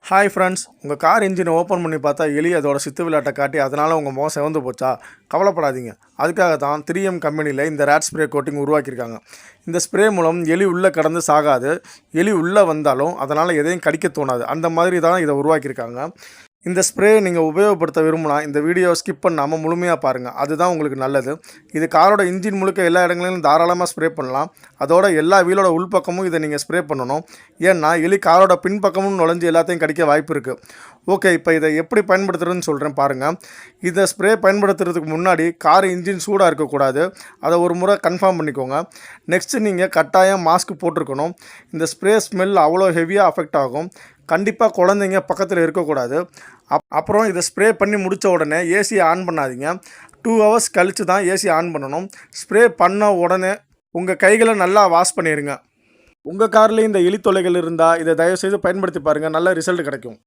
Hi friends, உங்கள் car இன்ஜினை open பண்ணி பார்த்தா எலி அதோட சித்து விளையாட்டை காட்டி அதனால் உங்கள் முகம் சிவந்து போச்சா? கவலைப்படாதீங்க. அதுக்காக தான் 3M கம்பெனியில் இந்த ரேட் ஸ்ப்ரே கோட்டிங் உருவாக்கியிருக்காங்க. இந்த ஸ்ப்ரே மூலம் எலி உள்ளே கடந்து சாகாது. எலி உள்ளே வந்தாலும் அதனால் எதையும் கடிக்க தோணாது. அந்த மாதிரி தான் இதை உருவாக்கியிருக்காங்க. இந்த ஸ்ப்ரே நீங்கள் உபயோகப்படுத்த விரும்பினா இந்த வீடியோவை ஸ்கிப் பண்ணாமல் முழுமையாக பாருங்கள். அதுதான் உங்களுக்கு நல்லது. இது காரோட இன்ஜின் முழுக்க எல்லா இடங்களிலும் தாராளமாக ஸ்ப்ரே பண்ணலாம். அதோட எல்லா வீலோட உள்பக்கமும் இதை நீங்கள் ஸ்ப்ரே பண்ணணும். ஏன்னா எலி காரோட பின்பக்கமும் நுழைஞ்சு எல்லாத்தையும் கடிக்க வாய்ப்பு இருக்குது. ஓகே, இப்போ இதை எப்படி பயன்படுத்துறதுன்னு சொல்கிறேன் பாருங்கள். இதை ஸ்ப்ரே பயன்படுத்துறதுக்கு முன்னாடி கார் இன்ஜின் சூடாக இருக்கக்கூடாது. அதை ஒரு முறை கன்ஃபார்ம் பண்ணிக்கோங்க. நெக்ஸ்ட்டு நீங்கள் கட்டாயம் மாஸ்க் போட்டிருக்கணும். இந்த ஸ்ப்ரே ஸ்மெல் அவ்வளோ ஹெவியாக அஃபெக்ட் ஆகும். கண்டிப்பாக குழந்தைங்க பக்கத்தில் இருக்கக்கூடாது. அப்புறம் இதை ஸ்ப்ரே பண்ணி முடித்த உடனே ஏசியை ஆன் பண்ணாதீங்க. 2 ஹவர்ஸ் கழித்து தான் ஏசி ஆன் பண்ணணும். ஸ்ப்ரே பண்ண உடனே உங்கள் கைகளை நல்லா வாஷ் பண்ணிடுங்க. உங்கள் கார்லேயும் இந்த எலி தொல்லைகள் இருந்தால் இதை தயவுசெய்து பயன்படுத்தி பாருங்கள். நல்ல ரிசல்ட் கிடைக்கும்.